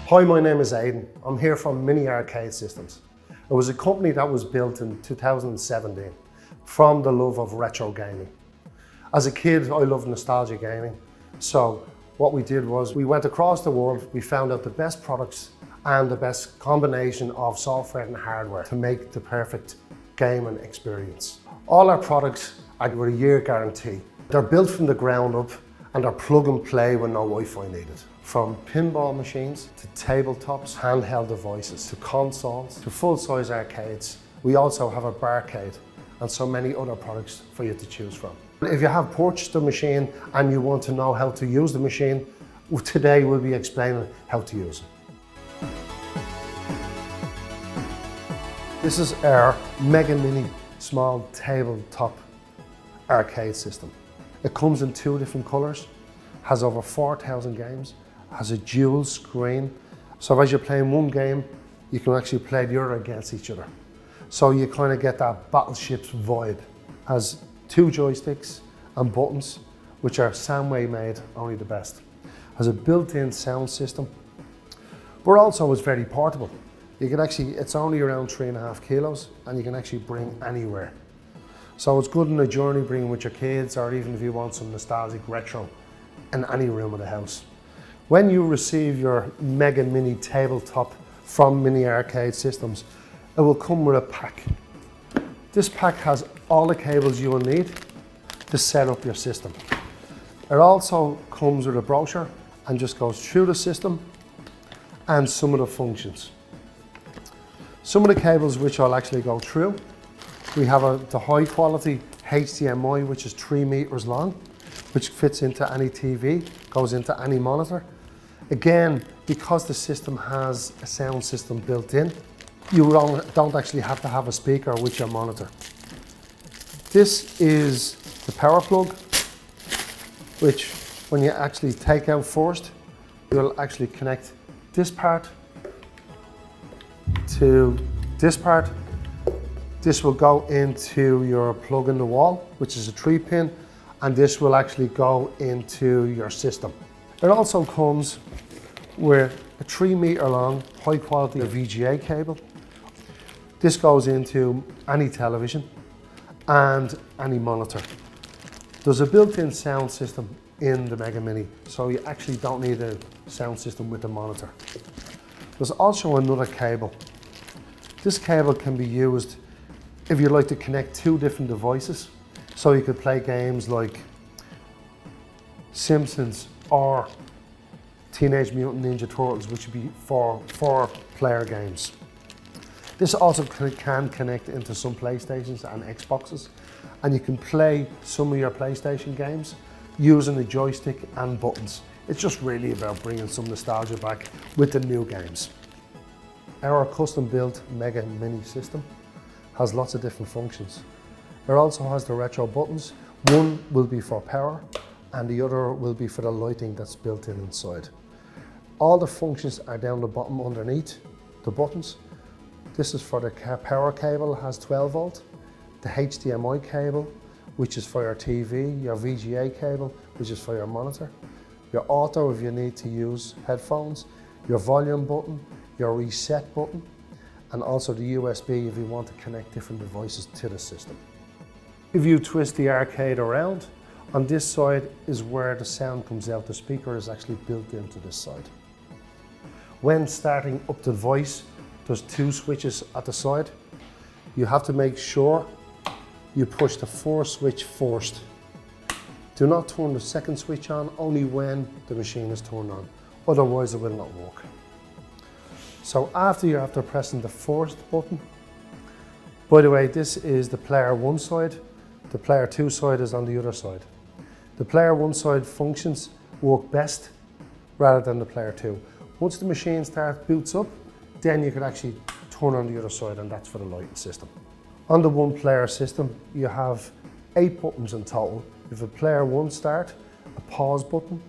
Hi, my name is Aidan. I'm here from Mini Arcade Systems. It was a company that was built in 2017 from the love of retro gaming. As a kid, I loved nostalgia gaming. So what we did was we went across the world, we found out the best products and the best combination of software and hardware to make the perfect gaming experience. All our products are with a year guarantee. They're built from the ground up and they're plug and play with no Wi-Fi needed. From pinball machines to tabletops, handheld devices, to consoles, to full-size arcades. We also have a barcade and so many other products for you to choose from. If you have purchased a machine and you want to know how to use the machine, today we'll be explaining how to use it. This is our Mega Mini small tabletop arcade system. It comes in 2 different colours, has over 4,000 games, has a dual screen. So as you're playing one game, you can actually play the other against each other. So you kind of get that battleship's vibe. Has 2 joysticks and buttons, which are Samway made, only the best. Has a built-in sound system, but also is very portable. You can actually, it's only around 3.5 kilos and you can actually bring anywhere. So it's good in a journey bringing with your kids, or even if you want some nostalgic retro in any room of the house. When you receive your Mega Mini tabletop from Mini Arcade Systems, it will come with a pack. This pack has all the cables you will need to set up your system. It also comes with a brochure and just goes through the system and some of the functions. Some of the cables which I'll actually go through. We have the high quality HDMI, which is 3 meters long, which fits into any TV, goes into any monitor. Again, because the system has a sound system built in, you don't actually have to have a speaker with your monitor. This is the power plug, which when you actually take out first, you'll actually connect this part to this part. This will go into your plug in the wall, which is a 3-pin, and this will actually go into your system. It also comes with a 3 meter long, high quality VGA cable. This goes into any television and any monitor. There's a built-in sound system in the Mega Mini, so you actually don't need a sound system with the monitor. There's also another cable. This cable can be used if you'd like to connect 2 different devices. So you could play games like Simpsons or Teenage Mutant Ninja Turtles, which would be 4-player games. This also can connect into some PlayStations and Xboxes, and you can play some of your PlayStation games using the joystick and buttons. It's just really about bringing some nostalgia back with the new games. Our custom-built Mega Mini system has lots of different functions. It also has the retro buttons. One will be for power and the other will be for the lighting that's built in inside. All the functions are down the bottom underneath the buttons. This is for the power cable, it has 12 volt. The HDMI cable, which is for your TV, your VGA cable, which is for your monitor. Your auto if you need to use headphones, your volume button, your reset button, and also the USB if you want to connect different devices to the system. If you twist the arcade around, on this side is where the sound comes out. The speaker is actually built into this side. When starting up the device, there's 2 switches at the side. You have to make sure you push the first switch first. Do not turn the second switch on only when the machine is turned on, otherwise it will not work. So after pressing the first button, by the way, this is the player 1 side, the player 2 side is on the other side. The player 1 side functions work best rather than the player 2. Once the machine boots up, then you can actually turn on the other side, and that's for the lighting system. On the 1-player system, you have 8 buttons in total. You have a player 1 start, a pause button,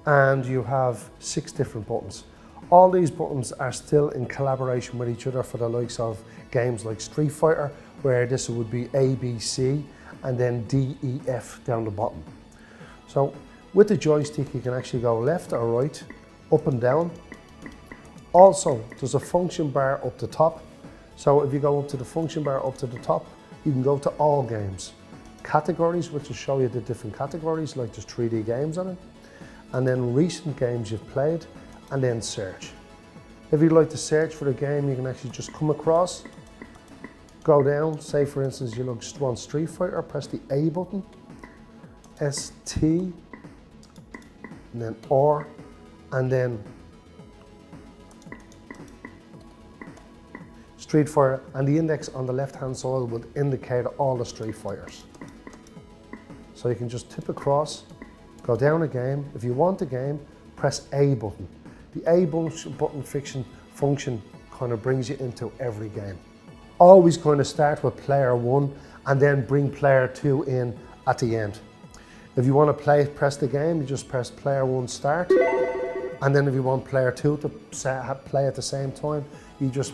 and you have 6 different buttons. All these buttons are still in collaboration with each other for the likes of games like Street Fighter, where this would be A, B, C, and then D, E, F down the bottom. So with the joystick, you can actually go left or right, up and down, Also, there's a function bar up the top. So if you go up to the function bar up to the top, you can go to all games. Categories, which will show you the different categories, like there's 3D games on it. And then recent games you've played, and then search. If you'd like to search for a game, you can actually just come across, go down, say for instance you want Street Fighter, press the A button, ST, and then R, and then Street Fighter, and the index on the left hand side will indicate all the Street Fighters. So you can just tip across, go down a game. If you want a game, press A button. The A button function kind of brings you into every game. Always kind of start with player 1 and then bring player 2 in at the end. If you want to press the game, you just press player 1 start. And then if you want player 2 to play at the same time, you just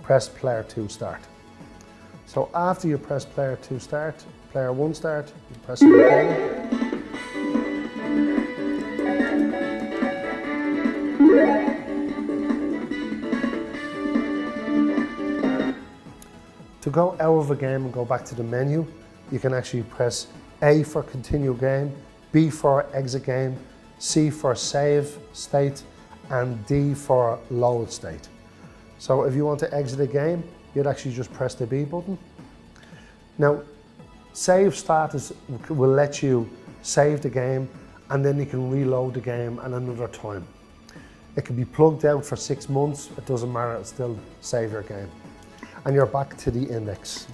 press player 2 start. So after you press player 2 start, player 1 start, you press it again. To go out of a game and go back to the menu, you can actually press A for continue game, B for exit game, C for save state, and D for load state. So if you want to exit a game, you'd actually just press the B button. Now, save status will let you save the game, and then you can reload the game at another time. It can be plugged out for 6 months, it doesn't matter, it'll still save your game. And you're back to the index.